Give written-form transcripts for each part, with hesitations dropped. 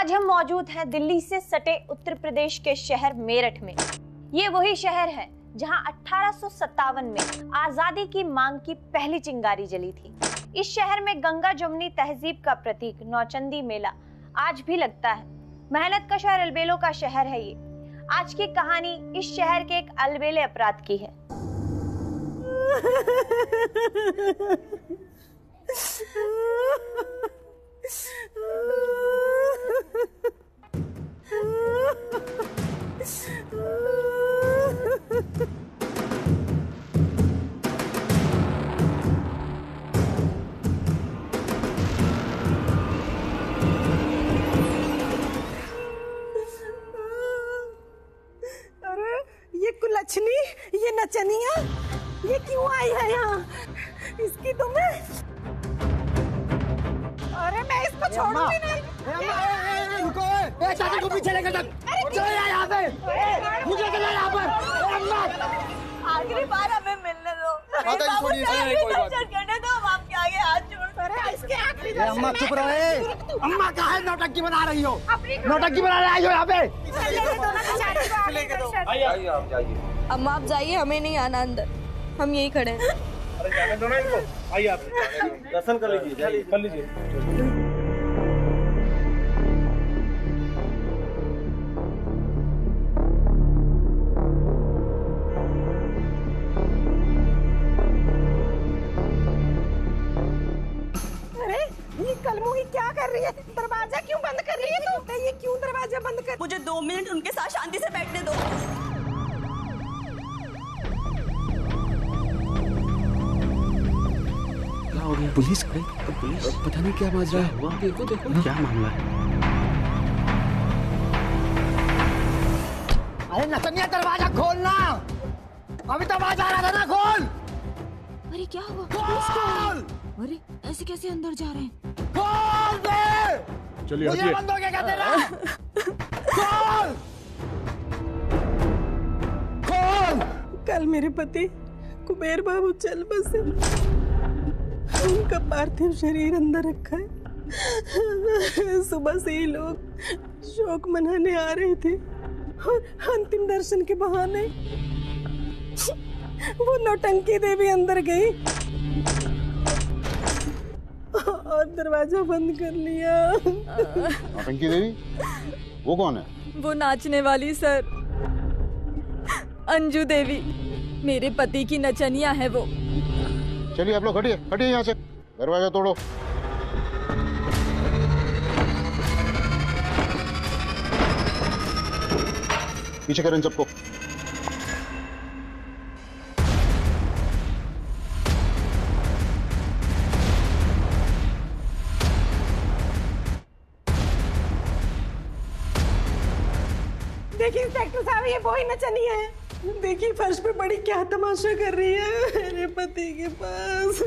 आज हम मौजूद हैं दिल्ली से सटे उत्तर प्रदेश के शहर मेरठ में। ये वही शहर है जहां 1857 में आजादी की मांग की पहली चिंगारी जली थी। इस शहर में गंगा जमुनी तहजीब का प्रतीक नौचंदी मेला आज भी लगता है। मेहनत कश और अलबेलों का शहर है ये। आज की कहानी इस शहर के एक अलबेले अपराध की है। कुलच्छनी, ये नचनिया, ये क्यों आई है यहाँ? इसकी तो मैं, अरे मैं इसको छोड़ूंगी नहीं। रुको, चाचा को पीछे लेकर चल। चलो यहाँ पे, मुझे चला यहाँ पर। आखिरी बार हमें मिलने दो। कोई बात करने दो, हम आपके आगे हाथ जोड़। अरे इसके आखिरी दर्शन। अम्मा चुप रहो। अम्मा कहाँ नौटंकी बना रही हो? नौटंकी बना रही हो यहाँ पे? आइए आप जाइए। अम्मा आप जाइए, हमें नहीं आना अंदर, हम यही खड़े हैं। अरे जाने दो ना इनको। आइए आप दर्शन कर लीजिए, कर लीजिए। कलमुही क्या कर रही है? दरवाजा क्यों बंद कर रही है तू? ये क्यों दरवाजा बंद कर? मुझे 2 मिनट उनके साथ शांति से बैठने दो। क्या हो गया? पुलिस पता नहीं क्या माजरा है। देखो क्या मामला है। अरे नचनिया दरवाजा खोलना, अभी तो आवाज आ रहा था ना, खोल। अरे क्या हुआ? खोल। अरे ऐसे कैसे अंदर जा रहे हैं? खोल दे। चलिए मुझे बंद हो गया क्या तेरा? खोल। खोल। कल मेरे पति कुबेर बाबू चल बसे। उनका पार्थिव शरीर अंदर रखा है। सुबह से ही लोग शोक मनाने आ रहे थे और अंतिम दर्शन के बहाने वो नौटंकी देवी अंदर गई और दरवाजा बंद कर लिया। नौटंकी देवी? वो कौन है? वो नाचने वाली सर, अंजू देवी, मेरे पति की नचनिया है वो। चलिए आप लोग हटिए, हटिए यहाँ से, दरवाजा तोड़ो। पीछे करें सबको। देखिए इंस्पेक्टर साहब, ये वही नचनिया है। देखिए फर्श पे बड़ी क्या तमाशा कर रही है मेरे पति के पास।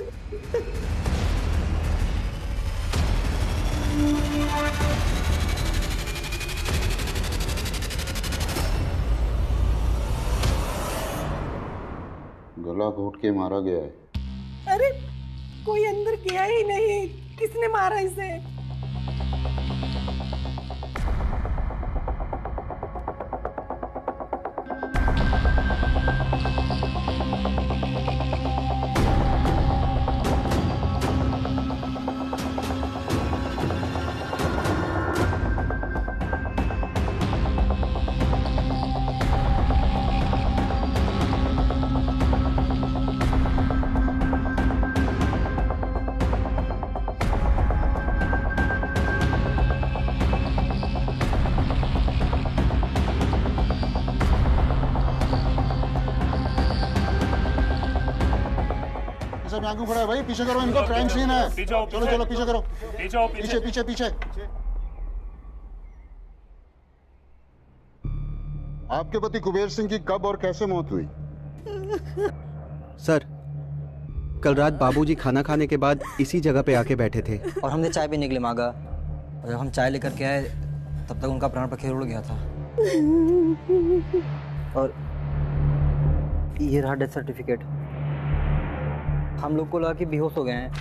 गला घोट के मारा गया है। अरे कोई अंदर गया ही नहीं, किसने मारा इसे? सब आगे खड़ा है भाई, पीछे करो इनको, क्राइम सीन है। चलो चलो पीछे करो, पीछे पीछे पीछे। आपके पति कुबेर सिंह की कब और कैसे मौत हुई? सर, कल रात बाबूजी खाना खाने के बाद इसी जगह पे आके बैठे थे और हमने चाय पीने के लिए मांगा, और जब हम चाय लेकर के आए तब तक उनका प्राण पखेरु उड़ गया था। और ये रहा डेथ सर्टिफिकेट। हम लोग को लगा कि बेहोश हो गए हैं,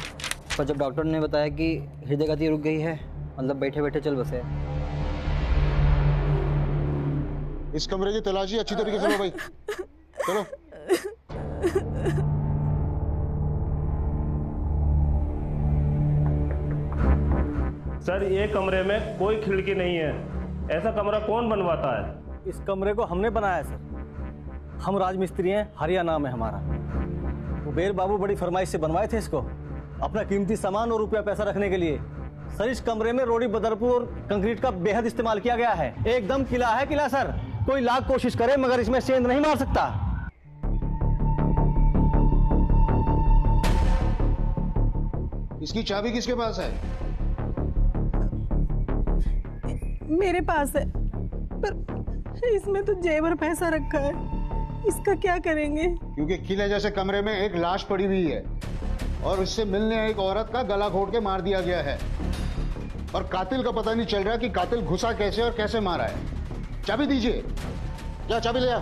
पर जब डॉक्टर ने बताया कि हृदय गति रुक गई है, मतलब बैठे बैठे चल बसे, इस कमरे की तलाशी अच्छी तरीके से लो भाई, चलो। सर ये कमरे में कोई खिड़की नहीं है, ऐसा कमरा कौन बनवाता है? इस कमरे को हमने बनाया सर, हम राजमिस्त्री हैं, हरिया नाम है हमारा। कुबेर बाबू बड़ी फरमाइश से बनवाए थे इसको, अपना कीमती सामान और रुपया पैसा रखने के लिए। सर इस कमरे में रोड़ी बदरपुर और कंक्रीट का बेहद इस्तेमाल किया गया है। एकदम किला है किला सर, कोई लाख कोशिश करे मगर इसमें सेंध नहीं मार सकता। इसकी चाबी किसके पास है? मेरे पास है, पर इसमें तो जेवर पैसा रखा है, इसका क्या करेंगे? क्योंकि किले जैसे कमरे में एक लाश पड़ी हुई है और उससे मिलने एक औरत का गला घोट के मार दिया गया है, और कातिल का पता नहीं चल रहा कि कातिल घुसा कैसे और कैसे मारा है। चाबी दीजिए, जा चाबी ले आ।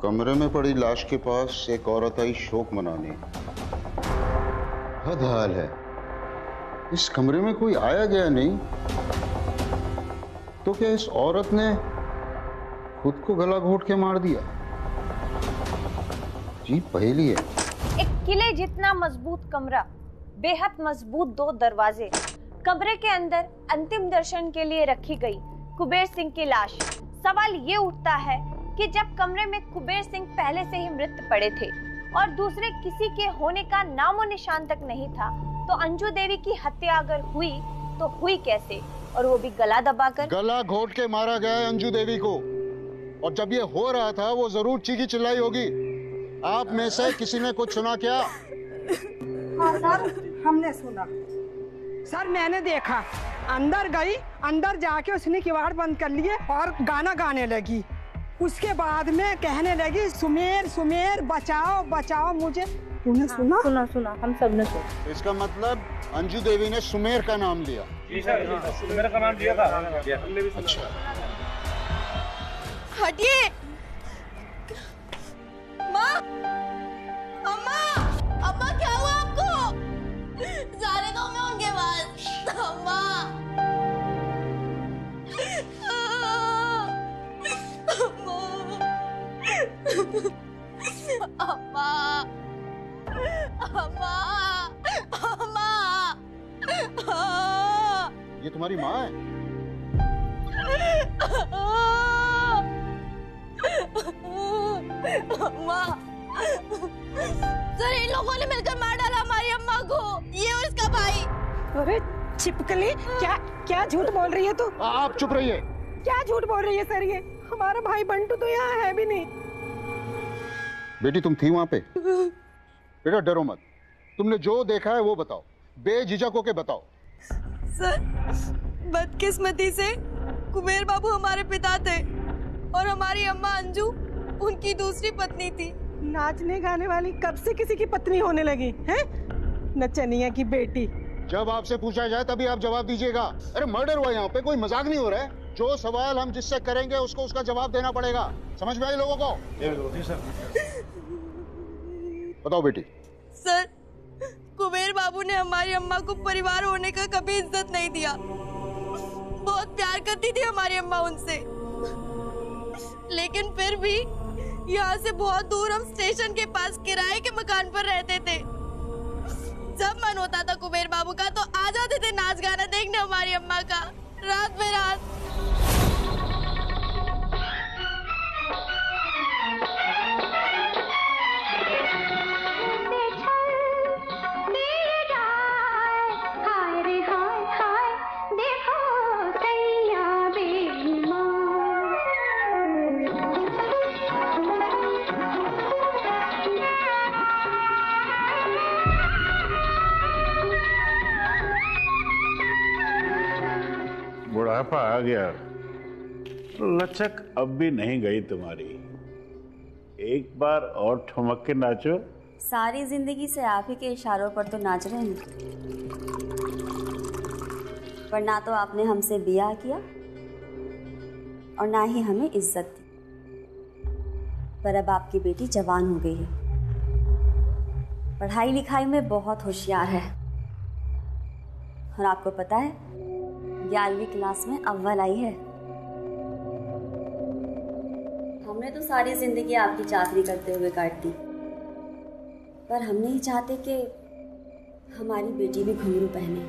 कमरे में पड़ी लाश के पास एक औरत आई शोक मनाने। हद हाल है, इस कमरे में कोई आया गया नहीं, तो क्या इस औरत ने खुद को गला घोट के मार दिया? जी पहेली है। एक किले जितना मजबूत कमरा, बेहद मजबूत 2 दरवाजे, कमरे के अंदर अंतिम दर्शन के लिए रखी गई कुबेर सिंह की लाश। सवाल ये उठता है कि जब कमरे में कुबेर सिंह पहले से ही मृत पड़े थे और दूसरे किसी के होने का नामो निशान तक नहीं था, तो अंजू देवी की हत्या अगर हुई तो हुई कैसे, और वो भी गला दबाकर? गला घोट के मारा गया है अंजू देवी को, और जब ये हो रहा था वो जरूर चीखी चिल्लाई होगी। आप में से किसी ने कुछ सुना क्या? हाँ सर, हमने सुना सर, मैंने देखा। अंदर गई, अंदर जाके उसने किवाड़ बंद कर लिए और गाना गाने लगी। उसके बाद में कहने लगी सुमेर सुमेर बचाओ बचाओ मुझे। तूने सुना? सुना, हम सब ने सुना। इसका मतलब अंजू देवी ने सुमेर का नाम लिया। जी सर, सुमेर का नाम लिया था। अच्छा, हटिए। माँ, अम्मा, अम्मा क्या हुआ आपको? जाने दो मैं उनके पास। अम्मा, अम्मा, अम्मा, अम्मा, अम्मा। ये तुम्हारी माँ है? अम्मा, सर इन लोगों ने मिलकर मार डाला हमारी अम्मा को। ये उसका भाई। अरे छिपकली, क्या झूठ बोल रही है तू? आप चुप रहिए। क्या झूठ बोल रही है सर? ये हमारा भाई बंटू तो यहाँ है भी नहीं। बेटी तुम थी वहां पे? बेटा डरो मत, तुमने जो देखा है वो बताओ, बेझिझक होके बताओ। सर बदकिस्मती से कुबेर बाबू हमारे पिता थे और हमारी अम्मा अंजू उनकी दूसरी पत्नी थी। नाचने गाने वाली कब से किसी की पत्नी होने लगी है? नचनिया की बेटी। जब आपसे पूछा जाए तभी आप जवाब दीजिएगा। अरे मर्डर हुआ यहाँ पे, कोई मजाक नहीं हो रहा है। जो सवाल हम जिससे करेंगे उसको उसका जवाब देना पड़ेगा। समझ में आई लोगों को? जी सर। बताओ बेटी। सर कुबेर बाबू ने हमारी अम्मा को परिवार होने का कभी इज्जत नहीं दिया। बहुत प्यार करती थी हमारी अम्मा उनसे, लेकिन फिर भी यहाँ से बहुत दूर हम स्टेशन के पास किराए के मकान पर रहते थे। जब मन होता था कुबेर बाबू का तो आ जाते थे नाच गाना देखने हमारी अम्मा का, रात में रात। बुढ़ापा आ गया, लचक अब भी नहीं गई तुम्हारी। एक बार और ठुमक के नाचो। सारी जिंदगी से आप ही के इशारों पर तो नाच रहे हैं, पर ना तो आपने हमसे ब्याह किया और ना ही हमें इज्जत दी। पर अब आपकी बेटी जवान हो गई है, पढ़ाई लिखाई में बहुत होशियार है, और आपको पता है 11वीं क्लास में अव्वल आई है। हमने तो सारी जिंदगी आपकी चाकरी करते हुए काट दी, पर हम नहीं चाहते कि हमारी बेटी भी घुंघरू पहने।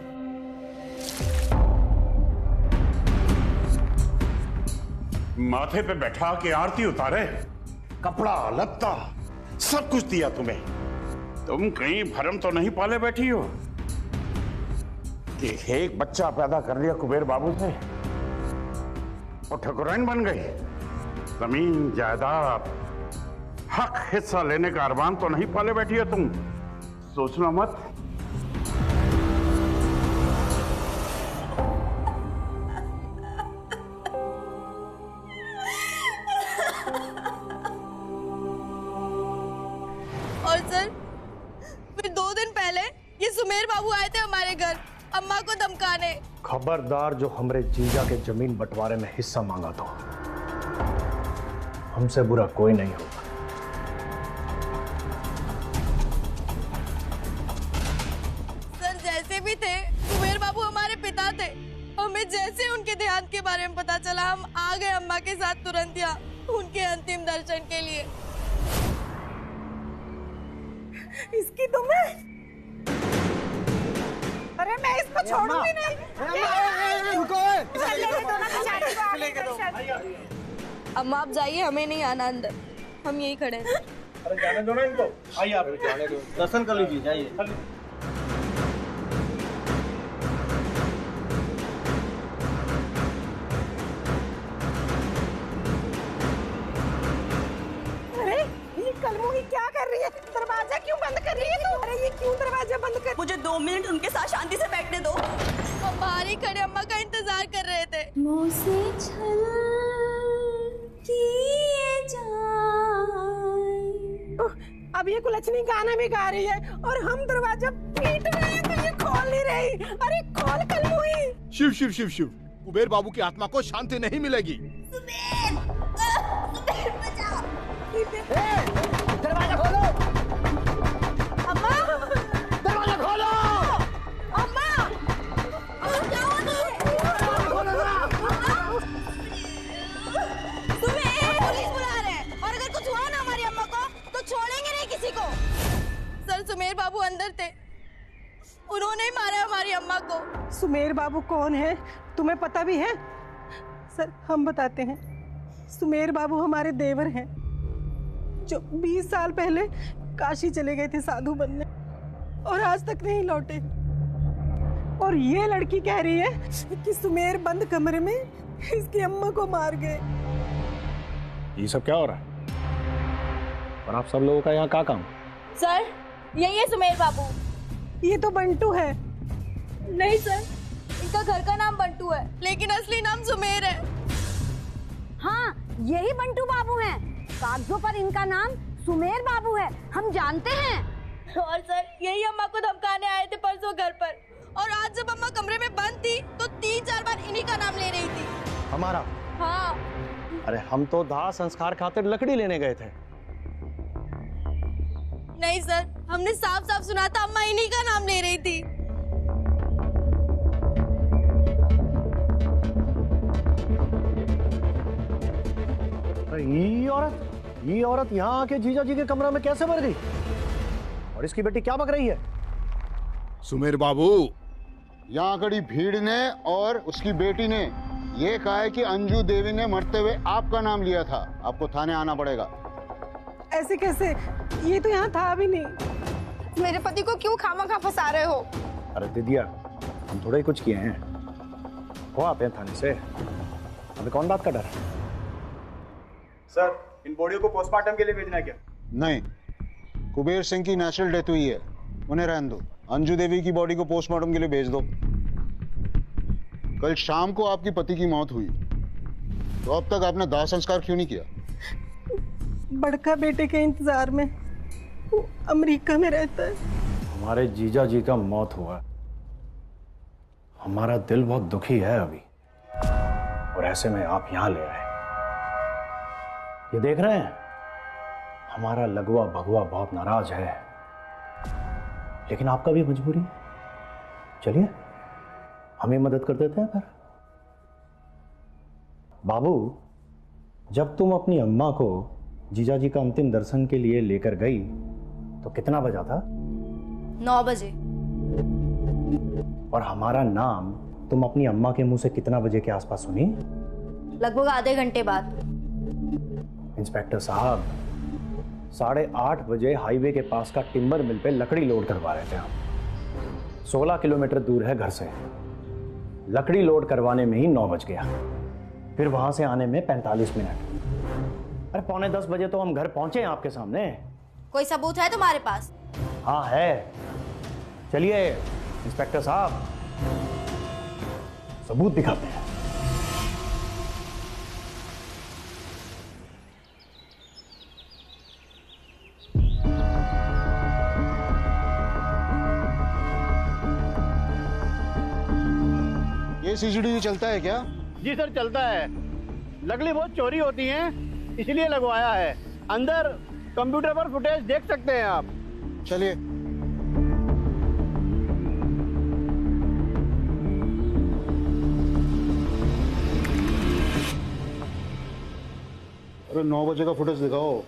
माथे पे बैठा के आरती उतारे, कपड़ा लत्ता सब कुछ दिया तुम्हें। तुम कहीं भरम तो नहीं पाले बैठी हो कि एक बच्चा पैदा कर लिया कुबेर बाबू से और ठकुराइन बन गई। जमीन जायदाद हक हिस्सा लेने का अरमान तो नहीं पाले बैठी हो तुम। सोचना मत। और सर, फिर 2 दिन पहले ये सुमेर बाबू आए थे हमारे घर अम्मा को धमकाने। खबरदार जो हमरे जीजा के जमीन बंटवारे में हिस्सा मांगा तो हमसे बुरा कोई नहीं होगा। सर जैसे भी थे सुमेर बाबू हमारे पिता थे। हमें जैसे उनके देहांत के बारे में पता चला, हम आ गए अम्मा के साथ तुरंत यहाँ उनके अंतिम दर्शन के लिए। इसकी तुम्हें, अरे मैं इसको छोड़ूंगी नहीं। अम्मा आप जाइए, हमें नहीं आना अंदर, हम यही खड़े हैं। अरे जाने दो ना इनको। आइए आप जाने दो, दर्शन कर लीजिए, जाइए। क्या कर रही है? दरवाजा क्यों बंद कर रही है तू? अरे ये क्यों दरवाजा बंद कर? मुझे 2 मिनट उनके साथ शांति से बैठने दो। हम बाहर ही खड़े अम्मा का इंतजार कर रहे थे। मुझसे छल किए जाए। अब ये कुलचनी गाना भी गा रही है और हम दरवाजा पीट रहे हैं तो ये खोल नहीं रही। अरे खोल कलमुही। शिव शिव शिव शिव, कुबेर बाबू की आत्मा को शांति नहीं मिलेगी। दरवाजा खोलो। अम्मा दरवाजा खोलो। अम्मा क्या हुआ तुम्हें? पुलिस बुला रहे हैं और अगर कुछ हुआ ना हमारी अम्मा को तो छोड़ेंगे नहीं किसी को। सर सुमेर बाबू अंदर थे, उन्होंने ही मारा हमारी अम्मा को। सुमेर बाबू कौन है तुम्हें पता भी है? सर हम बताते हैं। सुमेर बाबू हमारे देवर हैं जो 20 साल पहले काशी चले गए थे साधु बनने और आज तक नहीं लौटे। और ये लड़की कह रही है कि सुमेर बंद कमरे में इसकी अम्मा को मार गए। ये सब क्या हो रहा है? और आप सब लोगों का यहाँ क्या काम? सर यही है सुमेर बाबू। ये तो बंटू है। नहीं सर, इनका घर का नाम बंटू है लेकिन असली नाम सुमेर है। हाँ यही बंटू बाबू हैं। कागजों पर इनका नाम सुमेर बाबू है, हम जानते हैं। और सर यही अम्मा को धमकाने आए थे परसों घर पर, और आज जब अम्मा कमरे में बंद थी तो 3-4 बार इन्हीं का नाम ले रही थी। हमारा? हाँ। अरे हम तो दाह संस्कार खातिर लकड़ी लेने गए थे। नहीं सर, हमने साफ साफ सुना था अम्मा इन्हीं का नाम ले रही थी। ये औरत यहाँ आके जीजा जी के कमरा में कैसे मर गई? और इसकी बेटी क्या बक रही है? सुमेर बाबू, यहाँ खड़ी भीड़ ने और उसकी बेटी ने ये कहा है कि अंजू देवी ने मरते हुए आपका नाम लिया था। आपको थाने आना पड़ेगा। ऐसे कैसे? ये तो यहाँ था भी नहीं। मेरे पति को क्यों खामखा फंसा रहे हो? अरे दीदिया, हम थोड़ा ही कुछ किए हैं। हो आते हैं थाने से, हमें कौन बात का डर है? सर इन बॉडियों को पोस्टमार्टम के लिए भेजना है क्या? नहीं, कुबेर सिंह की नेचुरल डेथ हुई है, उन्हें रहने दो। अंजू देवी की बॉडी को पोस्टमार्टम के लिए भेज दो। कल शाम को आपकी पति की मौत हुई, तो अब तक आपने दाह संस्कार क्यों नहीं किया? बड़का बेटे के इंतजार में वो अमेरिका में रहता है। हमारे जीजा जी का मौत हुआ, हमारा दिल बहुत दुखी है अभी, और ऐसे में आप यहां ले आए। ये देख रहे हैं, हमारा लगवा भगवा बहुत नाराज है, लेकिन आपका भी मजबूरी है। चलिए हम ही मदद कर देते हैं। फिर बाबू, जब तुम अपनी अम्मा को जीजा जी का अंतिम दर्शन के लिए लेकर गई तो कितना बजा था? 9 बजे। और हमारा नाम तुम अपनी अम्मा के मुंह से कितना बजे के आसपास सुनी? लगभग आधे घंटे बाद। इंस्पेक्टर साहब, 8:30 बजे हाईवे के पास का टिम्बर मिल पे लकड़ी लोड करवा रहे थे हम। 16 किलोमीटर दूर है घर से। लकड़ी लोड करवाने में ही 9 बज गया, फिर वहां से आने में 45 मिनट। अरे 9:45 बजे तो हम घर पहुंचे हैं आपके सामने। कोई सबूत है तुम्हारे पास? हाँ है। चलिए इंस्पेक्टर साहब, सबूत दिखाते हैं। ये सीसीटीवी चलता है क्या? जी सर, चलता है। लकड़ी बहुत चोरी होती है, इसलिए लगवाया है। अंदर कंप्यूटर पर फुटेज देख सकते हैं आप। चलिए। अरे 9 बजे का फुटेज दिखाओ।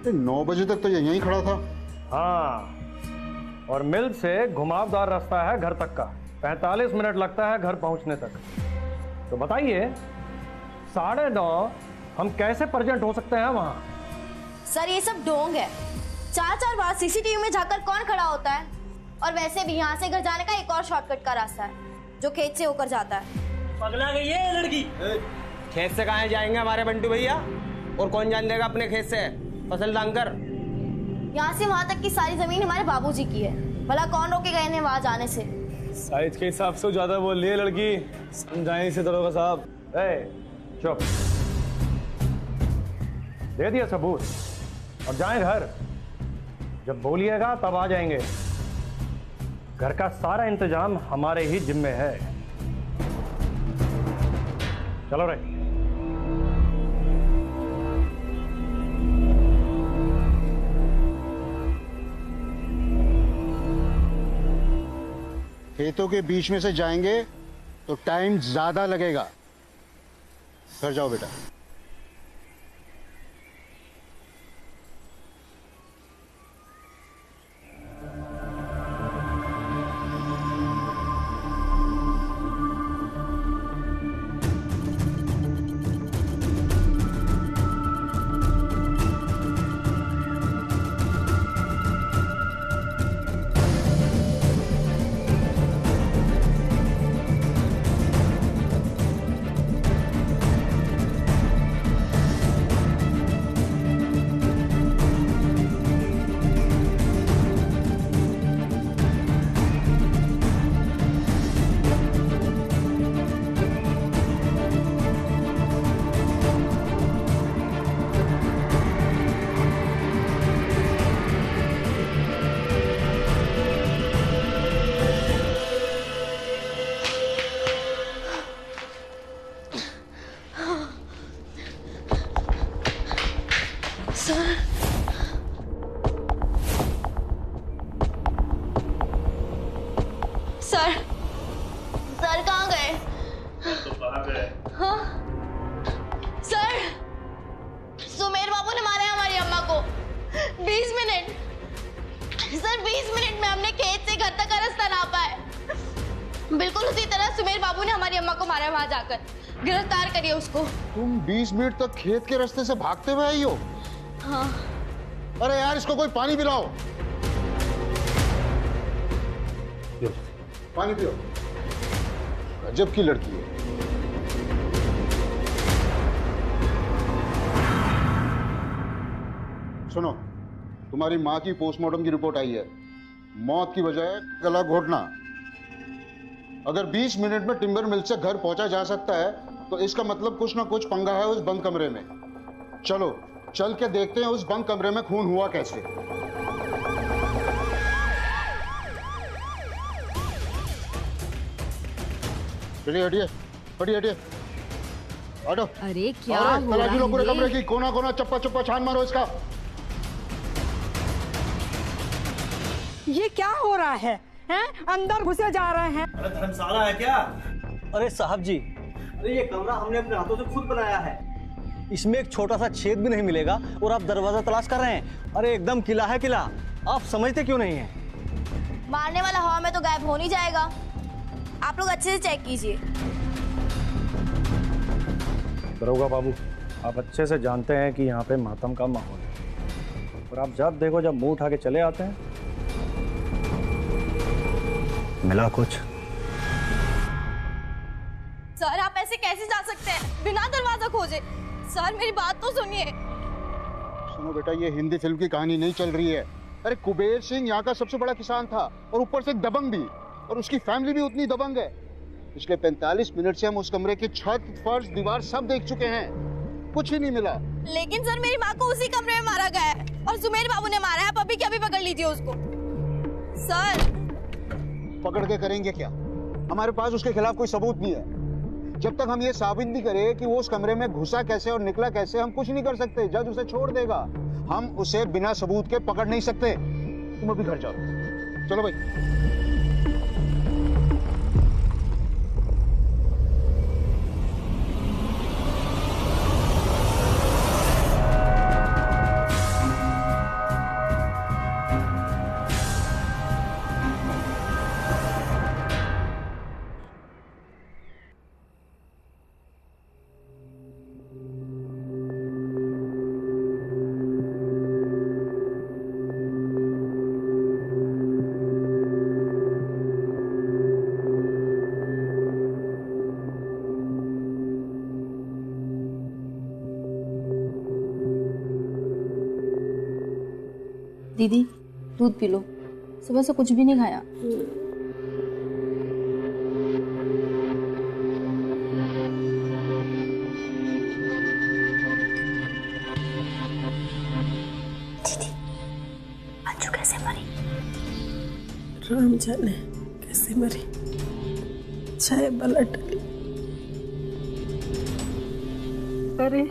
तो 9 बजे तक तो यहीं खड़ा था। हाँ, और मिल से घुमावदार रास्ता है घर तक का। 45 मिनट लगता है घर पहुंचने तक। तो बताइए 9:30 हम कैसे प्रेजेंट हो सकते हैं वहां? सर ये सब ढोंग है। 4 बार सीसीटीवी में जाकर कौन खड़ा होता है? और वैसे भी यहाँ से घर जाने का एक और शॉर्टकट का रास्ता है जो खेत से होकर जाता है। पगला गई है लड़की। खेत से कहाँ जाएंगे हमारे बंटू भैया? और कौन जान देगा अपने खेत से फसल दांगर? यहाँ से वहाँ तक की सारी जमीन हमारे बाबूजी की है। भला कौन रोके गए इन्हें वहाँ जाने से? साइज के हिसाब से ज्यादा बोल रही है लड़की। समझाएं इसे दरोगा साहब। चुप, दे दिया सबूत और जाएं घर। जब बोलिएगा तब आ जाएंगे। घर का सारा इंतजाम हमारे ही जिम्मे है। चलो रे। खेतों के बीच में से जाएंगे तो टाइम ज्यादा लगेगा। घर जाओ बेटा। सर, सर कहाँ गए? तो कहाँ गए? हाँ? सर, सुमेर बाबू ने मारा है हमारी अम्मा को। 20 मिनट। सर 20 मिनट में हमने खेत से घर तक का रास्ता नापा है। बिल्कुल उसी तरह सुमेर बाबू ने हमारी अम्मा को मारा है वहां जाकर। गिरफ्तार करिए उसको। तुम 20 मिनट तक खेत के रास्ते से भागते हुए आई हो? हाँ। अरे यार, इसको कोई पानी पिलाओ। पानी पियो। गजब की लड़की है। सुनो, तुम्हारी माँ की पोस्टमार्टम की रिपोर्ट आई है। मौत की बजाय गला घोटना। अगर 20 मिनट में टिम्बर मिल से घर पहुंचा जा सकता है तो इसका मतलब कुछ ना कुछ पंगा है उस बंद कमरे में। चलो चल के देखते हैं उस बंद कमरे में खून हुआ कैसे। चलिए हटिए हटिए हटिए हटो। अरे क्या हो रहा तलाशी लो पूरे है? कमरे की, कोना कोना चप्पा चप्पा छान मारो इसका। ये क्या हो रहा है? हैं? अंदर घुसे जा रहे हैं। अरे धर्मशाला है क्या? अरे साहब जी, अरे ये कमरा हमने अपने हाथों से खुद बनाया है। इसमें एक छोटा सा छेद भी नहीं मिलेगा और आप दरवाजा तलाश कर रहे हैं। अरे एकदम किला है किला, आप समझते क्यों नहीं है? मारने वाला हवा में तो गायब हो नहीं जाएगा। आप लोग अच्छे से चेक कीजिए। दरोगा बाबू, आप अच्छे से जानते हैं कि यहाँ पे मातम का माहौल है और आप जब देखो जब मुंह उठा के चले आते हैं। मिला कुछ? सर आप ऐसे कैसे जा सकते हैं बिना दरवाजा खोजे? सर मेरी बात तो सुनिए। सुनो बेटा, ये हिंदी फिल्म की कहानी नहीं चल रही है। अरे कुबेर सिंह यहाँ का सबसे बड़ा किसान था और ऊपर से दबंग भी, और उसकी फैमिली भी उतनी दबंग है। पिछले 45 मिनट से हम उस कमरे की छत, फर्श, दीवार सब देख चुके हैं, कुछ ही नहीं मिला। लेकिन सर मेरी माँ को उसी कमरे में मारा गया है और सुमेर बाबू ने मारा है। अभी क्या भी पकड़ लीजिए उसको। सर पकड़ के करेंगे क्या? हमारे पास उसके खिलाफ कोई सबूत नहीं है। जब तक हम ये साबित नहीं करें कि वो उस कमरे में घुसा कैसे और निकला कैसे, हम कुछ नहीं कर सकते। जज उसे छोड़ देगा, हम उसे बिना सबूत के पकड़ नहीं सकते। तुम अभी घर जाओ, चलो भाई। दीदी दूध पी लो, सुबह से कुछ भी नहीं खाया। दीदी अंजू कैसे मरी? राम जाने कैसे मरी, चाहे बला टली। अरे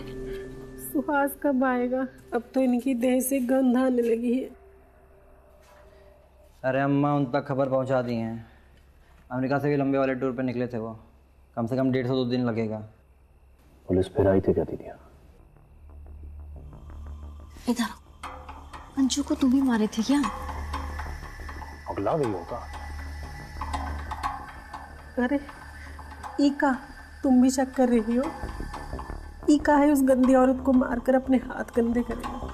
सुहास कब आएगा? अब तो इनकी देह से गंध आने लगी है। अरे अम्मा उन तक खबर पहुंचा दी हैं। अमेरिका से भी लंबे वाले टूर पे निकले थे वो। कम से कम 150-2 दिन लगेगा। पुलिस फिर आई थी क्या दीदी? इधर अंजू को तुम ही मारे थे क्या? अगला गई होगा। अरे ईका, तुम भी शक कर रही हो? ईका है उस गंदी औरत को मारकर अपने हाथ गंदे करेगा।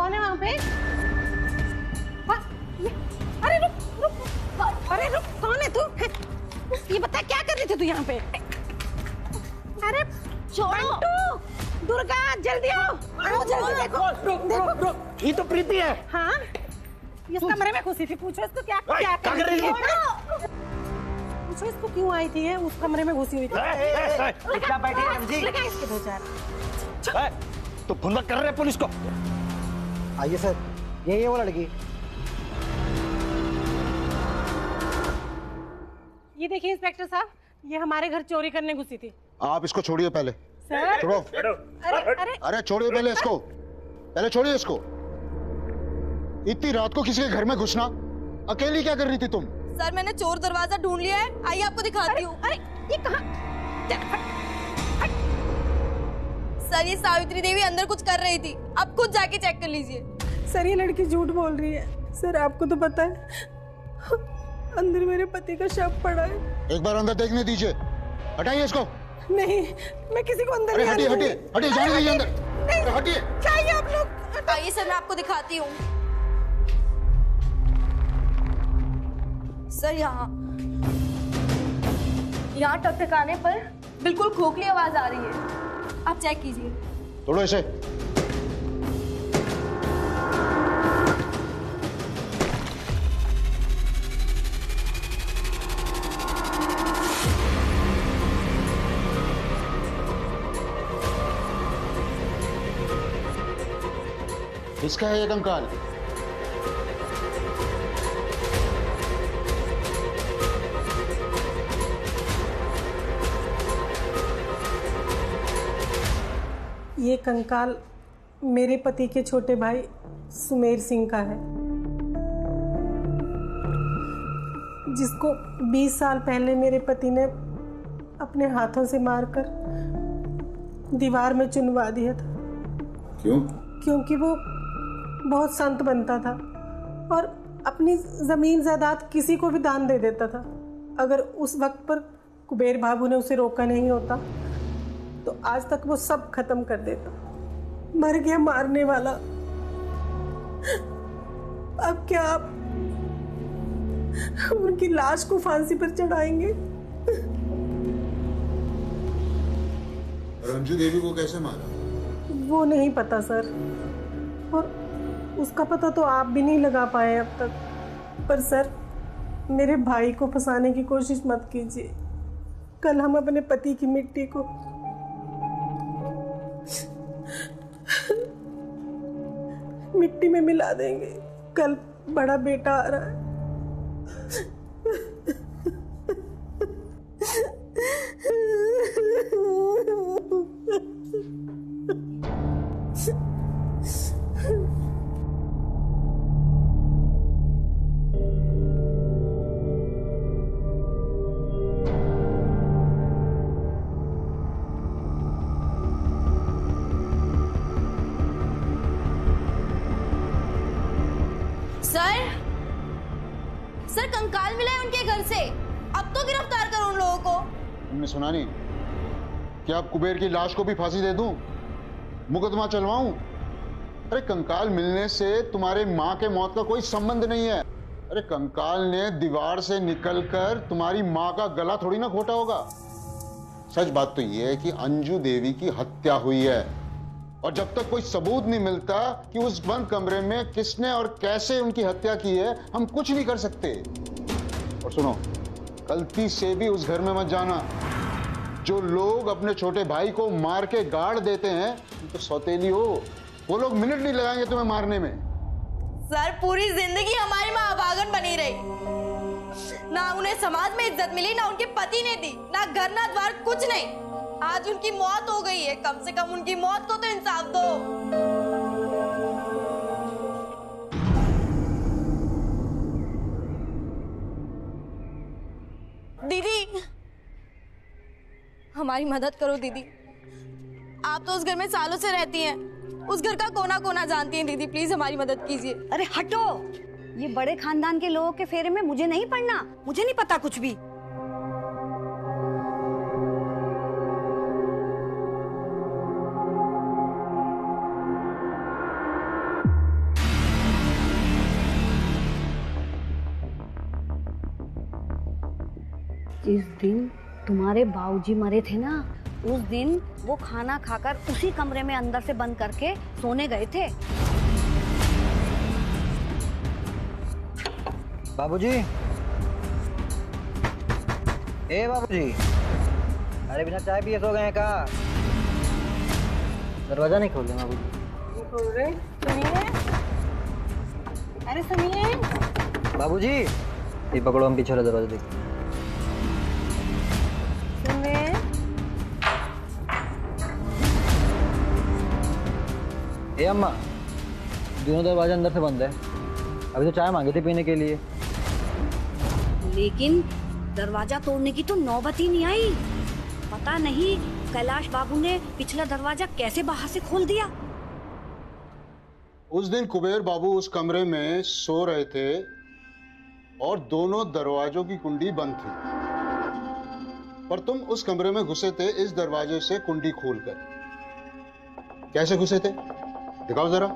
कौन है वहाँ पे? अरे रुक, अरे रुक, कौन है तू? ये बता क्या कर रही थी तू यहाँ पे? अरे छोड़ो, दुर्गा जल्दी आओ, जल्दी देखो। रुक, ये तो प्रीति है। हाँ, इस कमरे में घुसी थी, पूछो इसको क्या कर रही है? पूछो इसको क्यों आई थी, उस कमरे में घुसी हुई थी। क्या बैठी है रंजी? लगा इसके 2 चार। तो फोन कर रहे हैं पुलिस को। आइए सर, यही है वो लड़की। ये देखिए इंस्पेक्टर साहब, ये हमारे घर चोरी करने घुसी थी। आप इसको छोड़िए पहले। सर? छोड़ो। अरे छोड़िए पहले इसको, पहले छोड़िए इसको। इतनी रात को किसी के घर में घुसना, अकेली क्या कर रही थी तुम? सर मैंने चोर दरवाजा ढूंढ लिया है, आइए आपको दिखाती हूँ। अरे ये कहाँ? सर ये सावित्री देवी अंदर कुछ कर रही थी, आप खुद जाके चेक कर लीजिए। सर ये लड़की झूठ बोल रही है। सर आपको तो पता है अंदर मेरे पति का शव पड़ा है। एक बार अंदर देखने दीजिए। हटाइए इसको। नहीं, मैं किसी को अंदर अरे नहीं हटिए आने हटिए दूंगी। हटिए, जाने दीजिए अंदर। हटिए। क्या ये आप लोग? आइए सर मैं आपको दिखाती हूँ। सर यहाँ टकटकाने पर बिल्कुल खोखली आवाज आ रही है, आप चेक कीजिए। तोड़ो इसे। इसका है ये कंकाल। ये कंकाल मेरे पति के छोटे भाई सुमेर सिंह का है, जिसको 20 साल पहले मेरे पति ने अपने हाथों से मारकर दीवार में चुनवा दिया था। क्यों? क्योंकि वो बहुत संत बनता था और अपनी जमीन जायदाद किसी को भी दान दे देता था। अगर उस वक्त पर कुबेर बाबू ने उसे रोका नहीं होता तो आज तक वो सब खत्म कर देता। मर गया मारने वाला। अब क्या आप उनकी लाश को फांसी पर चढ़ाएंगे? रंजू देवी को कैसे मारा? वो नहीं पता सर, और उसका पता तो आप भी नहीं लगा पाए अब तक। पर सर मेरे भाई को फंसाने की कोशिश मत कीजिए। कल हम अपने पति की मिट्टी को मिट्टी में मिला देंगे। कल बड़ा बेटा आ रहा है। सर कंकाल मिला है उनके घर से, अब तो गिरफ्तार करो उन लोगों को। तुमने सुना नहीं? क्या आप कुबेर की लाश को भी फांसी दे दूं? मुकदमा चलवाऊं? अरे कंकाल मिलने से तुम्हारे माँ के मौत का कोई संबंध नहीं है। अरे कंकाल ने दीवार से निकलकर तुम्हारी माँ का गला थोड़ी ना घोटा होगा। सच बात तो ये है कि अंजू देवी की हत्या हुई है, और जब तक कोई सबूत नहीं मिलता कि उस बंद कमरे में किसने और कैसे उनकी हत्या की है, हम कुछ नहीं कर सकते। और सुनो, गलती से भी उस घर में मत जाना। जो लोग अपने छोटे भाई को मार के गाड़ देते हैं तो सौतेली हो, वो लोग मिनट नहीं लगाएंगे तुम्हें मारने में। सर पूरी जिंदगी हमारी माँ अभागन बनी रही, ना उन्हें समाज में इज्जत मिली, ना उनके पति ने दी, ना घर ना द्वार, कुछ नहीं। आज उनकी मौत हो गई है, कम से कम उनकी मौत को तो इंसाफ दो। दीदी हमारी मदद करो दीदी, आप तो उस घर में सालों से रहती हैं, उस घर का कोना कोना जानती हैं। दीदी प्लीज हमारी मदद कीजिए। अरे हटो, ये बड़े खानदान के लोगों के फेरे में मुझे नहीं पड़ना, मुझे नहीं पता कुछ भी। जिस दिन तुम्हारे बाबूजी मरे थे ना, उस दिन वो खाना खाकर उसी कमरे में अंदर से बंद करके सोने गए थे। बाबूजी, ए बाबूजी, अरे बिना चाय पिए सो गए हैं का? दरवाजा नहीं खोल रहे बाबूजी। नहीं खोल रहे, सुनिए। अरे सुनिए बाबूजी, ये पकड़ो, हम पीछे वाला दरवाजा देखते हैं। सुनिए। ए अम्मा, दोनों दरवाजे अंदर से बंद है। अभी तो चाय मांगे थे पीने के लिए। लेकिन दरवाजा तोड़ने की तो नौबत ही नहीं आई। पता नहीं कैलाश बाबू ने पिछला दरवाजा कैसे बाहर से खोल दिया। उस दिन कुबेर बाबू उस कमरे में सो रहे थे और दोनों दरवाजों की कुंडी बंद थी, पर तुम उस कमरे में घुसे थे इस दरवाजे से कुंडी खोलकर। कैसे घुसे थे, दिखाओ जरा।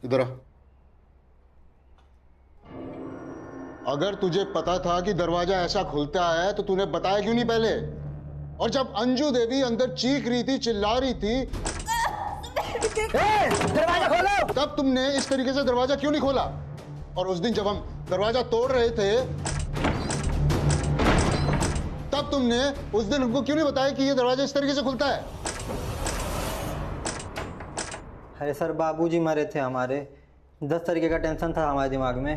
इधर आ। अगर तुझे पता था कि दरवाजा ऐसा खुलता है तो तूने बताया क्यों नहीं पहले? और जब अंजू देवी अंदर चीख रही थी, चिल्ला रही थी, दरवाजा खोलो, तब तुमने इस तरीके से दरवाजा क्यों नहीं खोला? और उस दिन जब हम दरवाजा तोड़ रहे थे तब तुमने उस दिन हमको क्यों नहीं बताया कि ये दरवाजा इस तरीके से खुलता है? अरे सर, बाबूजी मरे थे हमारे, 10 तरीके का टेंशन था हमारे दिमाग में,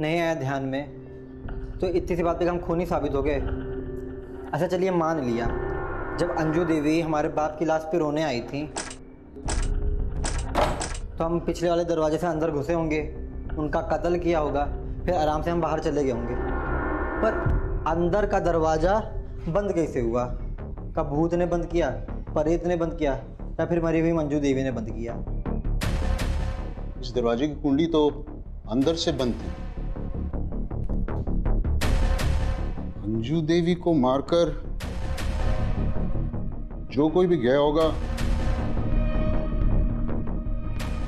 नहीं आया ध्यान में, तो इतनी सी बात पे हम खूनी साबित हो गए। अच्छा चलिए मान लिया, जब अंजू देवी हमारे बाप की लाश पे रोने आई थी तो हम पिछले वाले दरवाजे से अंदर घुसे होंगे, उनका कत्ल किया होगा, फिर आराम से हम बाहर चले गए होंगे। पर अंदर का दरवाज़ा बंद कैसे हुआ? कब भूत ने बंद किया, परेत ने बंद किया, या फिर मरी हुई मंजू देवी ने बंद किया? इस दरवाजे की कुंडी तो अंदर से बंद थी। अंजू देवी को मारकर जो कोई भी गया होगा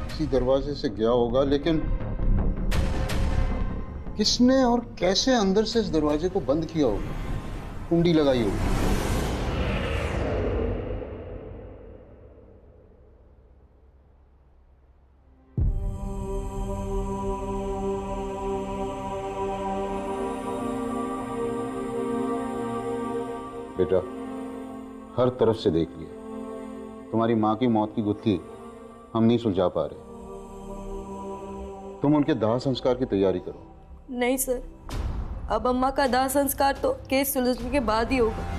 इसी दरवाजे से गया होगा, लेकिन किसने और कैसे अंदर से इस दरवाजे को बंद किया होगा, कुंडी लगाई होगी? बेटा, हर तरफ से देख लिया, तुम्हारी माँ की मौत की गुत्थी हम नहीं सुलझा पा रहे। तुम उनके दाह संस्कार की तैयारी करो। नहीं सर, अब अम्मा का दाह संस्कार तो केस सुलझने के बाद ही होगा।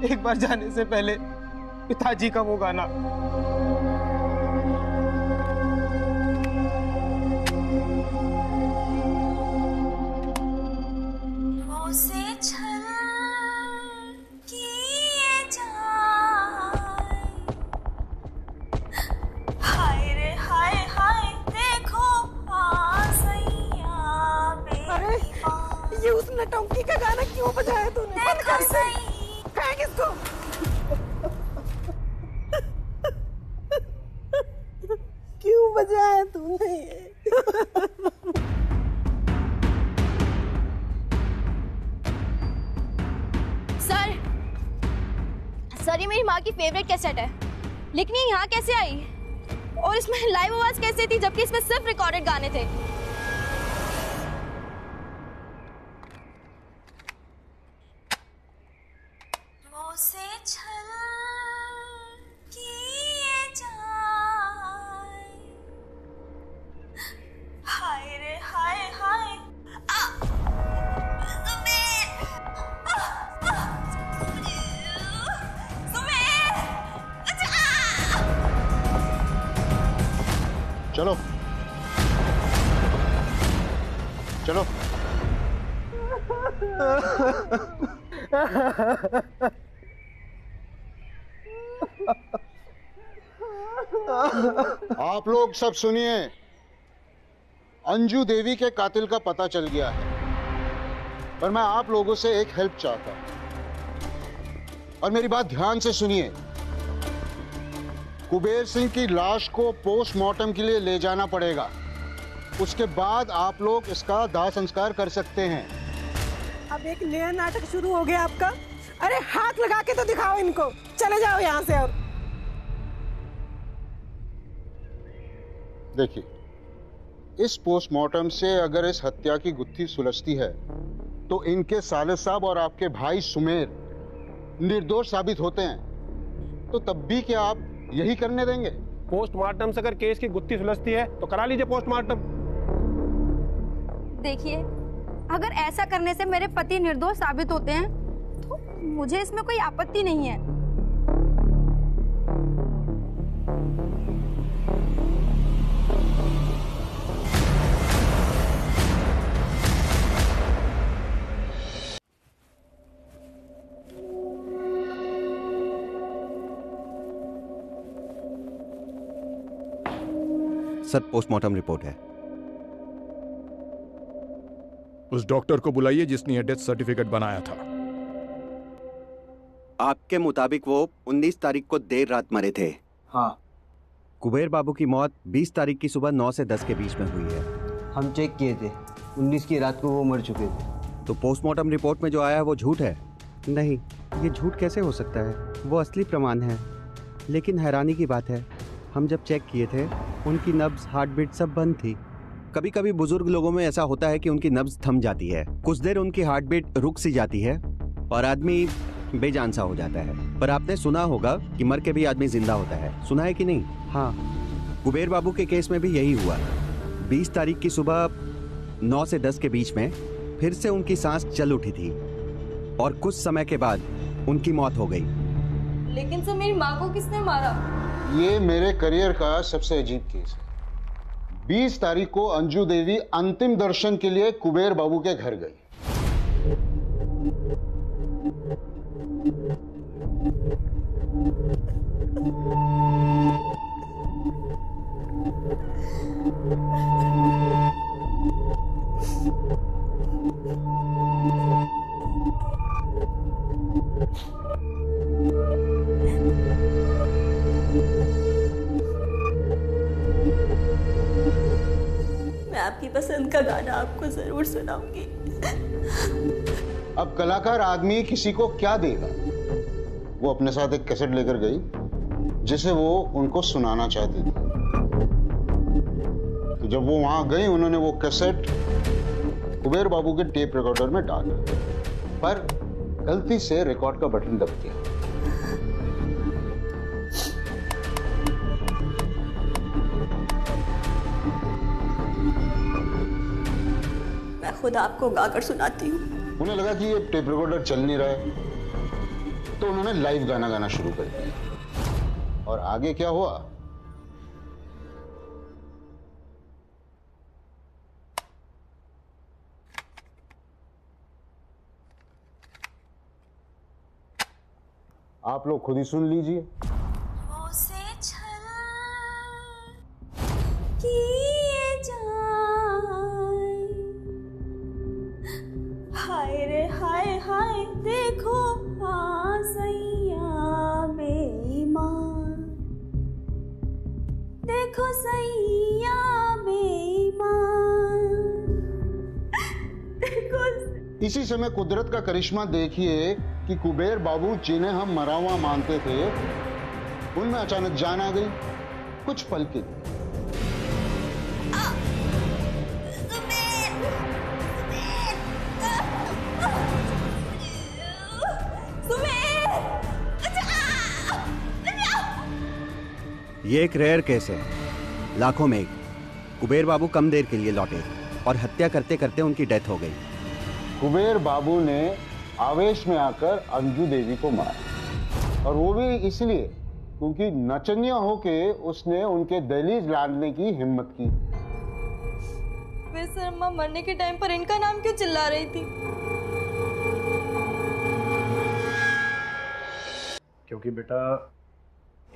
एक बार जाने से पहले पिताजी का वो गाना। ये उस नटंकी का गाना क्यों बजाया तूने? बंद कर दे, फेंक इसको। क्यों बजाया तूने ये? सर ये मेरी माँ की फेवरेट कैसेट है, लेकिन ये यहाँ कैसे आई? और इसमें लाइव आवाज कैसे थी जबकि इसमें सिर्फ रिकॉर्डेड गाने थे? चलो चलो। आप लोग सब सुनिए, अंजू देवी के कातिल का पता चल गया है, पर मैं आप लोगों से एक हेल्प चाहता हूं और मेरी बात ध्यान से सुनिए। कुबेर सिंह की लाश को पोस्टमार्टम के लिए ले जाना पड़ेगा, उसके बाद आप लोग इसका दाह संस्कार कर सकते हैं। अब एक नया नाटक शुरू हो गया आपका। अरे हाथ लगा के तो दिखाओ इनको, चले जाओ यहाँ से। और देखिए, इस पोस्टमार्टम से अगर इस हत्या की गुत्थी सुलझती है तो इनके साले साहब और आपके भाई सुमेर निर्दोष साबित होते हैं, तो तब भी क्या आप यही करने देंगे? पोस्टमार्टम से अगर केस की गुत्थी सुलझती है तो करा लीजिए पोस्टमार्टम। देखिए, अगर ऐसा करने से मेरे पति निर्दोष साबित होते हैं तो मुझे इसमें कोई आपत्ति नहीं है। सर, पोस्टमार्टम रिपोर्ट है। उस डॉक्टर को बुलाइए जिसने यह डेथ सर्टिफिकेट बनाया था। आपके मुताबिक वो 19 तारीख को देर रात मरे थे। हाँ। कुबेर बाबू की मौत 20 तारीख की सुबह 9 से 10 के बीच में हुई है। हम चेक किए थे, 19 की रात को वो मर चुके थे। तो पोस्टमार्टम रिपोर्ट में जो आया है वो झूठ है? नहीं, ये झूठ कैसे हो सकता है? वो असली प्रमाण है। लेकिन हैरानी की बात है, हम जब चेक किए थे उनकी नब्ज, हार्ट बीट सब बंद थी। कभी कभी बुजुर्ग लोगों में ऐसा होता है कि उनकी नब्ज थम जाती है, कुछ देर उनकी हार्ट बीट रुक सी जाती है और आदमी बेजान सा हो जाता है। पर आपने सुना होगा कि मर के भी आदमी जिंदा होता है, सुना है कि नहीं? हाँ, कुबेर बाबू के केस में भी यही हुआ। 20 तारीख की सुबह 9 से 10 के बीच में फिर से उनकी सांस चल उठी थी और कुछ समय के बाद उनकी मौत हो गई। लेकिन सर, मेरी माँ को किसने मारा? ये मेरे करियर का सबसे अजीब केस है। 20 तारीख को अंजू देवी अंतिम दर्शन के लिए कुबेर बाबू के घर गई। मैं आपकी पसंद का गाना आपको जरूर सुनाऊंगी। अब कलाकार आदमी किसी को क्या देगा? वो अपने साथ एक कैसेट लेकर गई जिसे वो उनको सुनाना चाहती थी। तो जब वो वहां गई, उन्होंने वो कैसेट कुबेर बाबू के टेप रिकॉर्डर में डाला, पर गलती से रिकॉर्ड का बटन दब गया। मैं खुद आपको गाकर सुनाती हूँ। उन्हें लगा कि ये टेप रिकॉर्डर चल नहीं रहा है, तो उन्होंने लाइव गाना गाना शुरू कर दिया। और आगे क्या हुआ? आप लोग खुद ही सुन लीजिए। हाय रे हाय हाय देखो सैया बेईमान, देखो सैया बेईमान, देखो। इसी समय कुदरत का करिश्मा देखिए कि कुबेर बाबू जिन्हें हम मरावा मानते थे, उनमें अचानक जान आ गई कुछ पल के लिए। ये एक रेयर केस है, लाखों में एक। कुबेर बाबू कम देर के लिए लौटे और हत्या करते करते उनकी डेथ हो गई। कुबेर बाबू ने आवेश में आकर अंजू देवी को मारा, और वो भी इसलिए क्योंकि नचनिया होके उसने उनके दहलीज लांघने की हिम्मत की। वैसे अम्मा मरने के टाइम पर इनका नाम क्यों चिल्ला रही थी? क्योंकि बेटा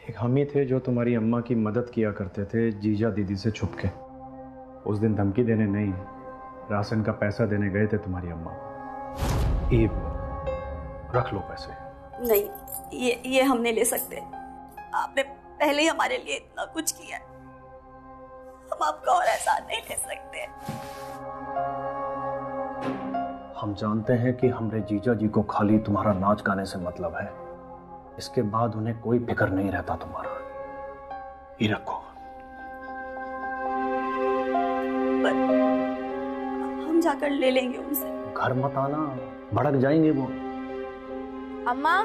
एक हम ही थे जो तुम्हारी अम्मा की मदद किया करते थे जीजा दीदी से छुप के। उस दिन धमकी देने नहीं, राशन का पैसा देने गए थे तुम्हारी अम्मा। रख लो पैसे। नहीं, ये हम नहीं ले सकते। आपने पहले ही हमारे लिए इतना कुछ किया, हम आपका और एहसान नहीं ले सकते। हम जानते हैं कि हमरे जीजा जी को खाली तुम्हारा नाच गाने से मतलब है, इसके बाद उन्हें कोई फिक्र नहीं रहता तुम्हारा। ये रखो। हम जाकर ले लेंगे उनसे। घर मत आना, भड़क जाएंगे वो। अम्मा,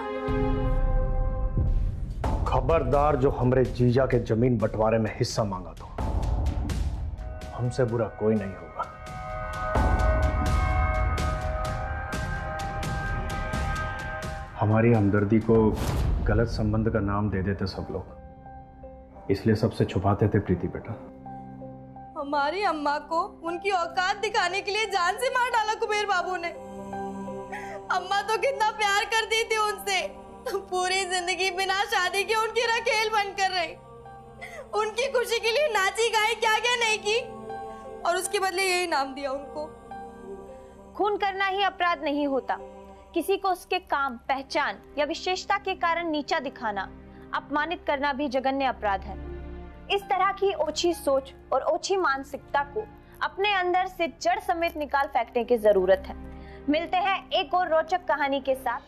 खबरदार जो हमरे जीजा के जमीन बंटवारे में हिस्सा मांगा तो हमसे बुरा कोई नहीं होगा। हमारी हमदर्दी को गलत संबंध का नाम दे देते सब लोग, इसलिए सबसे छुपाते थे प्रीति बेटा। हमारी अम्मा को उनकी औकात दिखाने के लिए जान से मार डाला कुबेर बाबू ने। अम्मा तो कितना प्यार करती थी उनसे, पूरी जिंदगी बिना शादी के उनकी रखेल बनकर रही। उनकी खुशी के लिए नाची गाई, क्या क्या नहीं की, और उसके बदले यही नाम दिया उनको। खून करना ही अपराध नहीं होता, किसी को उसके काम, पहचान या विशेषता के कारण नीचा दिखाना, अपमानित करना भी जघन्य अपराध है। इस तरह की ओछी सोच और ओछी मानसिकता को अपने अंदर से जड़ समेत निकाल फेंकने की जरूरत है। मिलते हैं एक और रोचक कहानी के साथ।